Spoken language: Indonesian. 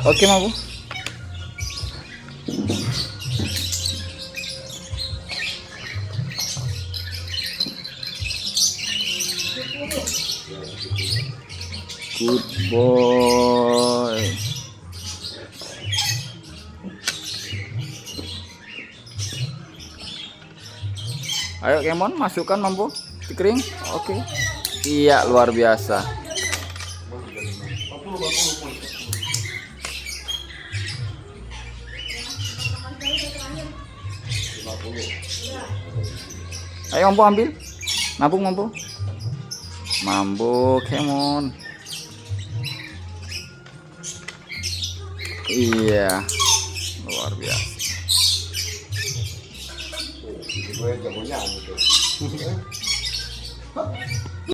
Oke, Mampu. Good boy. Ayo Kemon, masukkan Mampu. Dikering. Oke. Iya, luar biasa. Ayo Mampu ambil. Mampu. Mampu Kemon. Iya, luar biasa. Gue jagonya gitu.